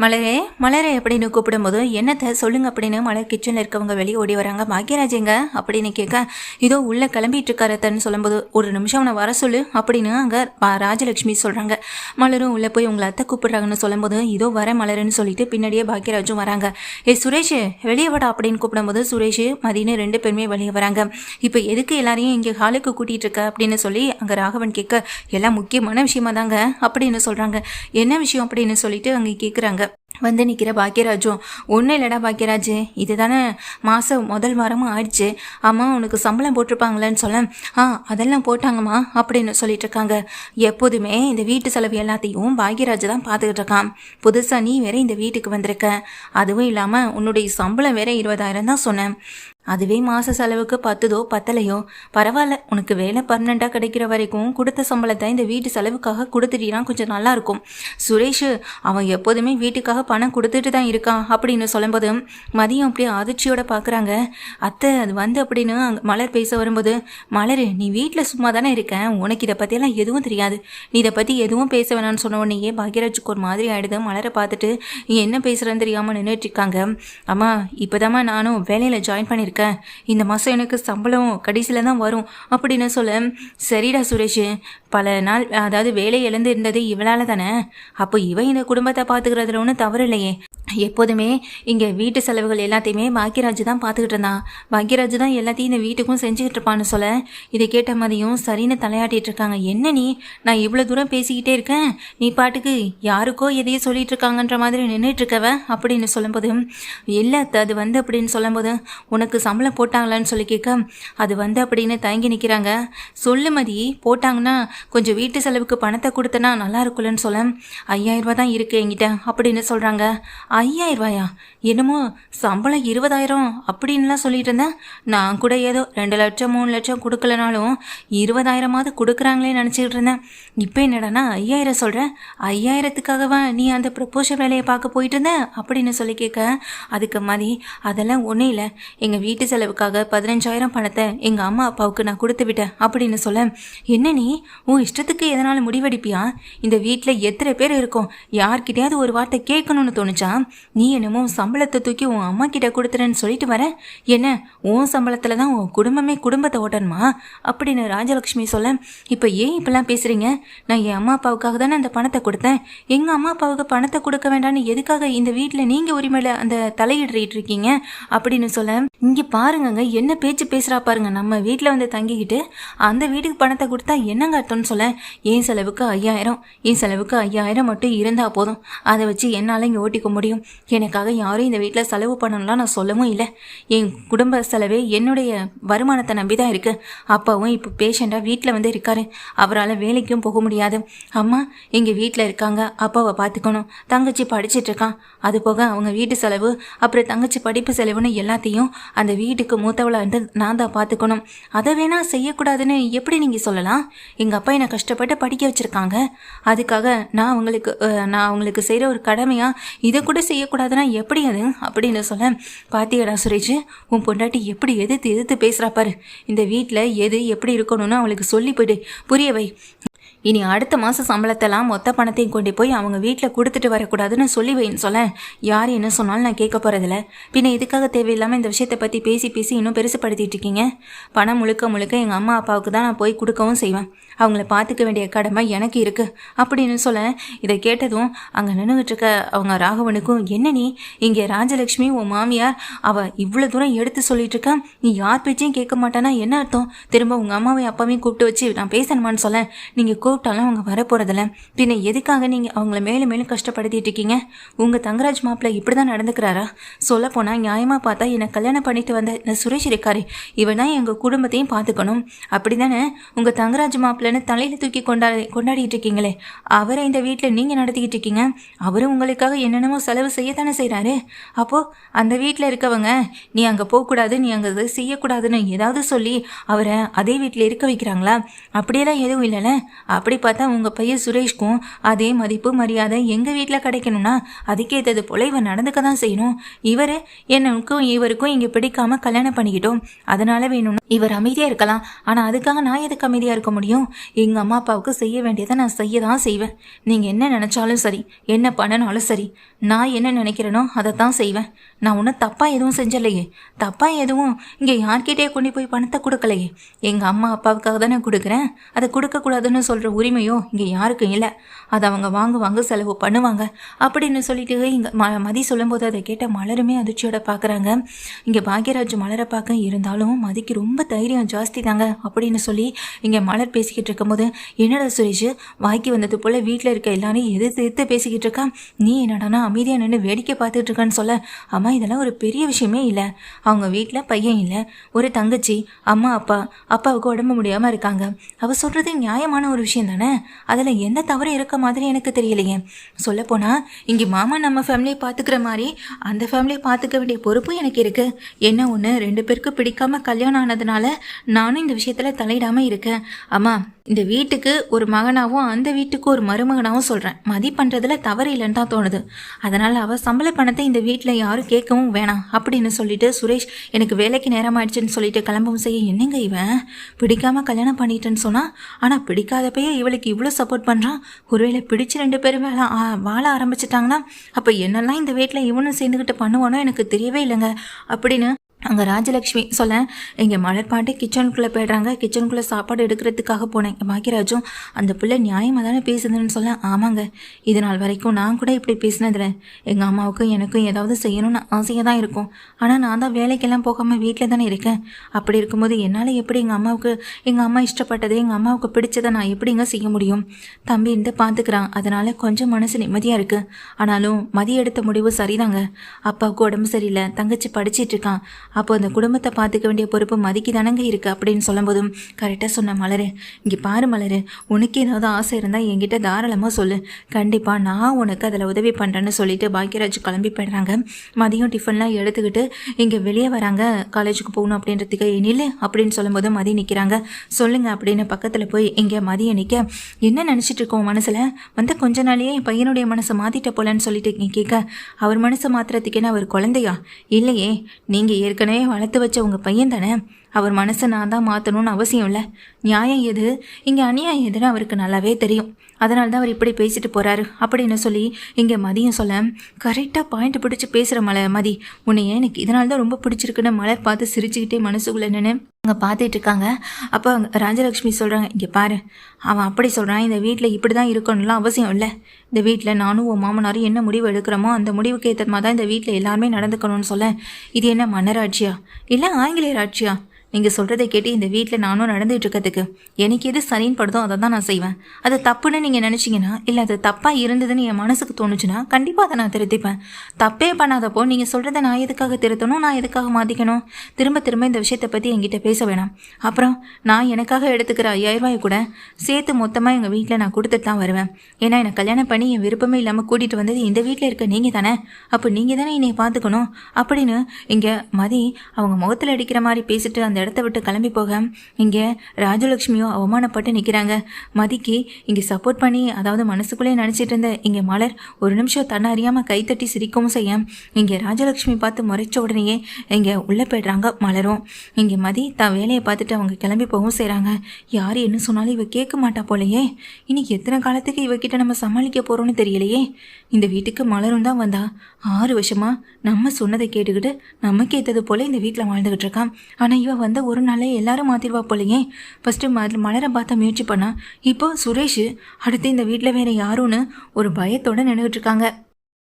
மலரே மலரே அப்படின்னு கூப்பிடும்போது என்னத்தை சொல்லுங்க அப்படின்னு மலர் கிச்சனில் இருக்கவங்க வெளியே ஓடி வராங்க. பாக்யராஜ் எங்க அப்படின்னு கேட்க, இதோ உள்ள கிளம்பிட்டு இருக்காரத்தன்னு சொல்லும்போது ஒரு நிமிஷம் அவனை வர சொல்லு அப்படின்னு அங்கே ராஜலட்சுமி சொல்கிறாங்க. மலரும் உள்ளே போய் உங்களை அத்தை கூப்பிடுறாங்கன்னு சொல்லும்போது இதோ வர மலருன்னு சொல்லிட்டு பின்னாடியே பாக்யராஜும் வராங்க. சுரேஷ் வெளியே வாடா அப்படின்னு கூப்பிடும்போது சுரேஷ் மதின்னு 2 பேருமே வெளியே வராங்க. இப்போ எதுக்கு எல்லாரையும் இங்கே ஹாலுக்கு கூட்டிகிட்டு இருக்க அப்படின்னு சொல்லி அங்கே ராகவன் கேட்க, எல்லாம் முக்கியமான விஷயமா தாங்க அப்படின்னு சொல்கிறாங்க. என்ன விஷயம் அப்படின்னு சொல்லிட்டு அங்கே கேட்குறாங்க. வந்து நிற்கிற பாக்யராஜும், ஒன்றும் இல்லைடா பாக்யராஜ், இது தானே மாதம் முதல் வாரமும் ஆயிடுச்சு. அம்மா உனக்கு சம்பளம் போட்டிருப்பாங்களேன்னு சொல்ல, அதெல்லாம் போட்டாங்கம்மா அப்படின்னு சொல்லிட்டு இருக்காங்க. எப்போதுமே இந்த வீட்டு செலவு எல்லாத்தையும் பாக்யராஜ் தான் பார்த்துக்கிட்டு இருக்கான். புதுசாக நீ வேற இந்த வீட்டுக்கு வந்திருக்க, அதுவும் இல்லாமல் உன்னுடைய சம்பளம் வேற 20,000 தான் சொன்னேன். அதுவே மாத செலவுக்கு 10 பத்தலையோ பரவாயில்ல, உனக்கு வேலை பர்மனெண்ட்டாக கிடைக்கிற வரைக்கும் கொடுத்த சம்பளத்தை இந்த வீட்டு செலவுக்காக கொடுத்துட்டீங்கன்னா கொஞ்சம் நல்லாயிருக்கும். சுரேஷ் அவன் எப்போதுமே வீட்டுக்காக பணம் கொடுத்துட்டு தான் இருக்கான் அப்படின்னு சொல்லும்போது மதியம் அப்படியே அதிர்ச்சியோட பார்க்குறாங்க. அத்தை அது வந்து அப்படின்னு மலர் பேச வரும்போது, மலர் நீ வீட்டில் சும்மா தானே இருக்கேன், உனக்கு இதை பற்றியெல்லாம் எதுவும் தெரியாது, நீ இதை பற்றி எதுவும் பேச வேணான்னு சொன்ன உடனேயே பாக்யராஜுக்கு ஒரு மாதிரி ஆகிடுது. மலரை பார்த்துட்டு நீ என்ன பேசுகிறேன்னு தெரியாமல் நின்றுட்டு இருக்காங்க. அம்மா இப்போதாம்மா நானும் வேலையில் ஜாயின் பண்ணியிருக்கேன், இந்த மாதம் எனக்கு சம்பளம் கடைசியில் தான் வரும் அப்படின்னு சொல்ல, சரிடா சுரேஷ், பல நாள் அதாவது வேலை இழந்து இருந்தது இவளால் தானே, அப்போ இவ இந்த குடும்பத்தை பார்த்துக்கிறதுல ஒன்றும் தவறு இல்லையே. எப்போதுமே இங்கே வீட்டு செலவுகள் எல்லாத்தையுமே பாக்யராஜ் தான் பார்த்துக்கிட்டு இருந்தான், பாக்யராஜ் தான் எல்லாத்தையும் இந்த வீட்டுக்கும் செஞ்சுக்கிட்டு இருப்பான்னு சொல்ல, இதை கேட்ட மாதிரியும் சரின்னு தலையாட்டிகிட்டு இருக்காங்க. என்ன நீ, நான் இவ்வளோ தூரம் பேசிக்கிட்டே இருக்கேன், நீ பாட்டுக்கு யாருக்கோ எதையோ சொல்லிட்டு இருக்காங்கன்ற மாதிரி நின்றுட்டு இருக்கவ அப்படின்னு சொல்லும்போது, இல்லை அது வந்து அப்படின்னு சொல்லும்போது, உனக்கு சம்பளம் போட்டாங்களான்னு சொல்லி கேட்க, அது வந்து அப்படின்னு தயங்கி நிற்கிறாங்க. சொல்லு மதி, போட்டாங்கன்னா கொஞ்சம் வீட்டு செலவுக்கு பணத்தை கொடுத்தனா நல்லா இருக்குல்லன்னு சொல்ல, 5,000 ரூபா தான் இருக்குது என்கிட்ட அப்படின்னு சொல்கிறாங்க. 5,000 ரூபாயா, என்னமோ சம்பளம் 20,000 அப்படின்லாம் சொல்லிட்டு இருந்தேன், நான் கூட ஏதோ 2 லட்சம் 3 லட்சம் கொடுக்கலனாலும் 20,000 கொடுக்குறாங்களே நினச்சிக்கிட்டு இருந்தேன். இப்போ என்னடானா 5,000 சொல்கிறேன், 5,000த்துக்காகவா நீ அந்த ப்ரொபோஷல் வேலையை பார்க்க போயிட்டு இருந்த அப்படின்னு சொல்லி கேட்க, அதுக்கு மாதிரி அதெல்லாம் ஒன்றும் இல்லை, எங்கள் வீட்டு செலவுக்காக 15,000 பணத்தை எங்கள் அம்மா அப்பாவுக்கு நான் கொடுத்து விட்டேன் அப்படின்னு சொல்ல, என்ன நீ உன் இஷ்டத்துக்கு எதனால் முடிவெடுப்பியா, இந்த வீட்டில் எத்தனை பேர் இருக்கோம், யார்கிட்டையாவது ஒரு வார்த்தை கேட்கணும்னு தோணுச்சா, நீ என்னமோ சம்பளத்தை தூக்கி உன் அம்மா கிட்ட கொடுத்துறேன்னு சொல்லிட்டு வர, என்ன உன் சம்பளத்தில் தான் உன் குடும்பத்தை ஓட்டணுமா அப்படின்னு ராஜலட்சுமி சொல்ல, இப்போ ஏன் இப்பெல்லாம் பேசுகிறீங்க, நான் என் அம்மா அப்பாவுக்காக தானே அந்த பணத்தை கொடுத்தேன், எங்கள் அம்மா அப்பாவுக்கு பணத்தை கொடுக்க வேண்டான்னு எதுக்காக இந்த வீட்டில் நீங்கள் உரிமையில் அந்த தலையிட்டு இருக்கீங்க அப்படின்னு சொல்ல, இங்கே பாருங்கங்க என்ன பேச்சு பேசுகிறா பாருங்க, நம்ம வீட்டில் வந்து தங்கிக்கிட்டு அந்த வீட்டுக்கு பணத்தை கொடுத்தா என்னங்க அர்த்தம்னு சொல்ல, என் செலவுக்கு 5,000, என் செலவுக்கு 5,000 மட்டும் இருந்தால் போதும், அதை வச்சு என்னால் இங்கே ஓட்டிக்க முடியும், எனக்காக யாரும் இந்த வீட்டில் செலவு பண்ணணும்லாம் நான் சொல்லவும் இல்லை, என் குடும்ப செலவே என்னுடைய வருமானத்தை நம்பி தான் இருக்குது, அப்பாவும் இப்போ பேஷண்ட்டாக வீட்டில் வந்து இருக்காரு, அவரால் வேலைக்கும் போக முடியாது, அம்மா எங்கள் வீட்டில் இருக்காங்க, அப்பாவை பார்த்துக்கணும், தங்கச்சி படிச்சுட்டு இருக்கான், அது போக அவங்க வீட்டு செலவு அப்புறம் தங்கச்சி படிப்பு செலவுன்னு எல்லாத்தையும் அந்த வீட்டுக்கு மூத்தவளாக இருந்து நான் தான் பார்த்துக்கணும், அதை வேணா செய்யக்கூடாதுன்னு எப்படி நீங்கள் சொல்லலாம், எங்கள் அப்பா என்னை கஷ்டப்பட்டு படிக்க வச்சுருக்காங்க, அதுக்காக நான் அவங்களுக்கு செய்கிற ஒரு கடமையாக இதை கூட செய்யக்கூடாதுன்னா எப்படி அது அப்படின்னு சொல்ல, பாத்தியடா சுரேஷ், உன் பொண்டாட்டி எப்படி எதிர்த்து பேசுகிறா பாரு, இந்த வீட்டில் எது எப்படி இருக்கணும்னு அவளுக்கு சொல்லி போய்ட்டு புரியவை, இனி அடுத்த மாதம் சம்பளத்தெல்லாம் மொத்த பணத்தையும் கொண்டு போய் அவங்க வீட்டில் கொடுத்துட்டு வரக்கூடாதுன்னு சொல்லி வைன்னு சொல்ல, யார் என்ன சொன்னாலும் நான் கேட்க போகிறதில்ல, பின்ன இதுக்காக தேவையில்லாமல் இந்த விஷயத்தை பற்றி பேசி இன்னும் பெருசுப்படுத்திட்டு இருக்கீங்க, பணம் முழுக்க எங்கள் அம்மா அப்பாவுக்கு தான் நான் போய் கொடுக்கவும் செய்வேன், அவங்கள பார்த்துக்க வேண்டிய கடமை எனக்கு இருக்குது அப்படின்னு சொல்ல, இதை கேட்டதும் அங்கே நின்றுகிட்டு இருக்க அவங்க ராகவனுக்கும், என்ன நீ இங்கே ராஜலட்சுமி உன் மாமியார் அவள் இவ்வளோ தூரம் எடுத்து சொல்லிட்டு இருக்க, நீ யார் பேச்சையும் கேட்க மாட்டானா என்ன அர்த்தம், திரும்ப உங்கள் அம்மாவையும் அப்பாவையும் கூப்பிட்டு வச்சு நான் பேசணுமான்னு சொல்ல, நீங்கள் கூப்பிட்டாலும் அவங்க வரப்போகிறதில்ல, பின்ன எதுக்காக நீங்கள் அவங்கள மேலும் மேலும் கஷ்டப்படுத்திட்டு இருக்கீங்க, உங்கள் தங்கராஜ் மாப்பிள்ளை இப்படி தான் நடந்துக்கிறாரா, சொல்லப்போனால் நியாயமாக பார்த்தா என்னை கல்யாணம் பண்ணிட்டு வந்த இந்த சுரேஷ் இருக்காரு, இவன் தான் எங்கள் குடும்பத்தையும் பார்த்துக்கணும், அப்படி தானே உங்கள் தங்கராஜ் மாப்பிள்ளை தலையில் தூக்கி கொண்டாடிட்டு இருக்கீங்களே, அவரை இந்த வீட்டில் நீங்கள் நடத்திக்கிட்டு இருக்கீங்க, அவரும் உங்களுக்காக என்னென்னமோ செலவு செய்யத்தானே செய்கிறாரு, அப்போது அந்த வீட்டில் இருக்கவங்க நீ அங்கே போகக்கூடாது, நீ அங்கே செய்யக்கூடாதுன்னு ஏதாவது சொல்லி அவரை அதே வீட்டில் இருக்க வைக்கிறாங்களா, அப்படியெல்லாம் எதுவும் இல்லைல்ல, அப்படி பார்த்தா உங்கள் பையன் சுரேஷ்க்கும் அதே மதிப்பு மரியாதை எங்கள் வீட்டில் கிடைக்கணும்னா அதுக்கேற்றது போல இவர் நடந்துக்க தான் செய்யணும். இவர் எனக்கும் இவருக்கும் இங்கே பிடிக்காம கல்யாணம் பண்ணிக்கிட்டோம், அதனால வேணும்னா இவர் அமைதியாக இருக்கலாம். ஆனால் அதுக்காக நான் எதுக்கு அமைதியாக இருக்க முடியும்? எங்கள் அம்மா அப்பாவுக்கு செய்ய வேண்டியதை நான் செய்ய தான் செய்வேன். நீங்கள் என்ன நினச்சாலும் சரி, என்ன பண்ணனாலும் சரி, நான் என்ன நினைக்கிறேனோ அதை தான் செய்வேன். நான் ஒன்றும் தப்பாக எதுவும் செஞ்சலையே, தப்பாக எதுவும் இங்கே யார்கிட்டே கொண்டு போய் பணத்தை கொடுக்கலையே. எங்கள் அம்மா அப்பாவுக்காக தானே கொடுக்குறேன். அதை கொடுக்கக்கூடாதுன்னு சொல்கிற உரிமையோ இங்கே யாருக்கும் இல்லை. அதை அவங்க வாங்குவாங்க, செலவு பண்ணுவாங்க அப்படின்னு சொல்லிட்டு இங்கே மதி சொல்லும்போது அதை கேட்ட மலருமே அதிர்ச்சியோட பார்க்குறாங்க. இங்கே பாக்யராஜ் மலரை பார்க்க இருந்தாலும் மதிக்கு ரொம்ப தைரியம் ஜாஸ்தி தாங்க அப்படின்னு சொல்லி இங்கே மலர் பேசிக்கிட்டு இருக்கும்போது, என்னடா சுரேஷ் வாய்க்கு வந்தது போல் வீட்டில் இருக்க எல்லாரும் எதிர்த்து பேசிக்கிட்டு இருக்கா, நீ என்னடானா அமைதியாக நின்று வேடிக்கை பார்த்துட்டு இருக்கான்னு சொல்ல, அம்மா இதெல்லாம் ஒரு பெரிய விஷயமே இல்லை. அவங்க வீட்டில் பையன் இல்லை, ஒரு தங்கச்சி, அம்மா அப்பாவுக்கு உடம்பு முடியாமல் இருக்காங்க. அவள் சொல்கிறது நியாயமான ஒரு விஷயம் தானே, அதில் எந்த தவறு இருக்க மாதிரி எனக்கு தெரியலையே. சொல்லப்போனால் இங்கே மாமா நம்ம ஃபேமிலியை பார்த்துக்கிற மாதிரி அந்த ஃபேமிலியை பார்த்துக்க வேண்டிய பொறுப்பு எனக்கு இருக்குது. என்ன ஒன்று, 2 பேருக்கு பிடிக்காமல் கல்யாணம் ஆனதுனால நானும் இந்த விஷயத்தில் தலையிடாமல் இருக்கேன். அம்மா இந்த வீட்டுக்கு ஒரு மகனாகவும் அந்த வீட்டுக்கு ஒரு மருமகனாகவும் சொல்கிறேன். மதி பண்ணுறதுல தவறு இல்லைன்னு தான் தோணுது. அதனால் அவள் சம்பள பணத்தை இந்த வீட்டில் யாரும் கேட்கவும் வேணாம் அப்படின்னு சொல்லிட்டு சுரேஷ் எனக்கு வேலைக்கு நேரம் ஆயிடுச்சுன்னு சொல்லிட்டு கிளம்பவும் செய்ய, என்னங்க இவன் பிடிக்காமல் கல்யாணம் பண்ணிட்டேன்னு சொன்னால், ஆனால் பிடிக்காதப்பயே இவளுக்கு இவ்வளோ சப்போர்ட் பண்ணுறான். ஒருவேளை பிடிச்சி 2 பேரும் வாழ ஆரம்பிச்சிட்டாங்கன்னா அப்போ என்னெல்லாம் இந்த வீட்டில் இவனும் சேர்ந்துக்கிட்டு பண்ணுவானோ எனக்கு தெரியவே இல்லைங்க அப்படின்னு அங்கே ராஜலக்ஷ்மி சொல்ல, இங்கே மலர் பாட்டு கிச்சனுக்குள்ளே போய்ட்றாங்க. கிச்சனுக்குள்ளே சாப்பாடு எடுக்கிறதுக்காக போனேன். பாக்யராஜும் அந்த பிள்ளை நியாயமாக தானே பேசுதுன்னு சொல்ல, ஆமாங்க இது நாள் வரைக்கும் நான் கூட இப்படி பேசினதில்ல. எங்கள் அம்மாவுக்கும் எனக்கும் ஏதாவது செய்யணும்னு ஆசையாக தான் இருக்கும். ஆனால் நான் தான் வேலைக்கெல்லாம் போகாமல் வீட்டில் தானே இருக்கேன். அப்படி இருக்கும்போது என்னால் எப்படி எங்கள் அம்மா இஷ்டப்பட்டது, எங்கள் அம்மாவுக்கு பிடிச்சதை நான் எப்படிங்க செய்ய முடியும்? தம்பி இருந்து பார்த்துக்கிறான், அதனால் கொஞ்சம் மனசு நிம்மதியாக இருக்குது. ஆனாலும் மதிய எடுத்த முடிவு சரிதாங்க. அப்பாவுக்கு உடம்பு சரியில்லை, தங்கச்சி படிச்சிட்டு இருக்கான். அப்போ அந்த குடும்பத்தை பார்த்துக்க வேண்டிய பொறுப்பு மதிக்கு தானங்க இருக்குது அப்படின்னு சொல்லும் போதும் கரெக்டாக சொன்ன மலரு, இங்கே பாரு மலரு, உனக்கு ஏதாவது ஆசை இருந்தால் என்கிட்ட தாராளமாக சொல்லு, கண்டிப்பாக நான் உனக்கு அதில் உதவி பண்ணுறேன்னு சொல்லிட்டு பாக்யராஜ் கிளம்பி போயிடுறாங்க. மதியம் டிஃபன்லாம் எடுத்துக்கிட்டு இங்கே வெளியே வராங்க. காலேஜுக்கு போகணும் அப்படின்றதுக்கு நில்லு அப்படின்னு சொல்லும்போது மதி நிற்கிறாங்க. சொல்லுங்க அப்படின்னு பக்கத்தில் போய் இங்கே மதியம் நிற்க, என்ன நினச்சிட்டு இருக்கோம் மனசில் வந்து கொஞ்ச நாளையே என் பையனுடைய மனசை மாற்றிட்ட போலன்னு சொல்லிட்டு கேட்க, அவர் மனசை மாற்றுறதுக்கேன்னு அவர் குழந்தையா? இல்லையே, நீங்கள் ஏற்கனவே வளர்த்து வச்ச உங்கள் பையன் தானே. அவர் மனசை நான் தான் மாற்றணும்னு அவசியம் இல்லை. நியாயம் எது இங்கே அநியாயம் எதுன்னு அவருக்கு நல்லாவே தெரியும். அதனால தான் அவர் இப்படி பேசிட்டு போகிறாரு அப்படின்னு சொல்லி இங்கே மதியம் சொல்ல, கரெக்டாக பாயிண்ட் பிடிச்சி பேசுகிற மதி, உன்னையே எனக்கு இதனால தான் ரொம்ப பிடிச்சிருக்குன்னு மலர் பார்த்து சிரிச்சுக்கிட்டே மனசுக்குள்ளே நின்று அங்கே பார்த்துட்டு இருக்காங்க. அப்போ ராஜலக்ஷ்மி சொல்கிறாங்க, இங்கே பாரு, அவன் அப்படி சொல்கிறான், இந்த வீட்டில் இப்படி தான் இருக்கணும்லாம் அவசியம் இல்லை. இந்த வீட்டில் நானும் உன் மாமனாரும் என்ன முடிவு எடுக்கிறோமோ அந்த முடிவுக்கு ஏற்ற மாதிரி தான் இந்த வீட்டில் எல்லாருமே நடந்துக்கணும்னு சொல்ல, இது என்ன மன்னராட்சியா இல்லை ஆங்கிலேயர் ஆட்சியா? நீங்கள் சொல்கிறதை கேட்டு இந்த வீட்டில் நானும் நடந்துகிட்டு இருக்கிறதுக்கு எனக்கு எது சரின்னு படுதோ அதை தான் நான் செய்வேன். அது தப்புன்னு நீங்கள் நினச்சிங்கன்னா, இல்லை அது தப்பாக இருந்ததுன்னு என் மனசுக்கு தோணுச்சுன்னா கண்டிப்பாக அதை நான் திருத்திப்பேன். தப்பே பண்ணாதப்போ நீங்கள் சொல்கிறத நான் எதுக்காக திருத்தணும், நான் எதுக்காக மாற்றிக்கணும்? திரும்ப திரும்ப இந்த விஷயத்தை பற்றி என்கிட்ட பேச வேணாம். அப்புறம் நான் எனக்காக எடுத்துக்கிற 5000 ரூபாயை கூட சேர்த்து மொத்தமாக எங்கள் வீட்டில் நான் கொடுத்துட்டு தான் வருவேன். ஏன்னா எனக்கு கல்யாணம் பண்ணி என் விருப்பமே இல்லாமல் கூட்டிகிட்டு வந்தது இந்த வீட்டில் இருக்க நீங்கள் தானே. அப்போ நீங்கள் தானே என்னை பார்த்துக்கணும் அப்படின்னு இங்கே மதி அவங்க முகத்தில் அடிக்கிற மாதிரி பேசிட்டு அந்த இடத்த விட்டு கிளம்பி போக, இங்கே ராஜலக்ஷ்மியும் அவமானப்பட்டு நிற்கிறாங்க. மதிக்கு இங்கே சப்போர்ட் பண்ணி, அதாவது மனசுக்குள்ளே நினச்சிட்டு இருந்த இங்கே மலர் ஒரு நிமிஷம் தன்னை அறியாமல் கைத்தட்டி சிரிக்கவும் செய்ய, இங்கே ராஜலக்ஷ்மி பார்த்து முறைச்ச உடனேயே இங்கே உள்ளே போய்ட்றாங்க மலரும். இங்கே மதி தான் வேலையை பார்த்துட்டு அவங்க கிளம்பி போகவும் செய்கிறாங்க. யார் என்ன சொன்னாலும் இவ கேட்க மாட்டா போலையே. இன்னைக்கு எத்தனை காலத்துக்கு இவகிட்ட நம்ம சமாளிக்க போகிறோன்னு தெரியலையே. இந்த வீட்டுக்கு மலரும் தான் வந்தா 6 வருஷமாக நம்ம சொன்னதை கேட்டுக்கிட்டு நமக்கு ஏற்றது போல இந்த வீட்டில் வாழ்ந்துக்கிட்டு இருக்கான். ஆனால் இவ வந்த ஒரு நாளே எல்லாரும் மாற்றிடுவா போலையே. ஃபஸ்ட்டு மலரை பார்த்த முயற்சி பண்ணா, இப்போ சுரேஷ், அடுத்து இந்த வீட்டில் வேறு யாருன்னு ஒரு பயத்தோடு நின்றுக்கிட்டு இருக்காங்க.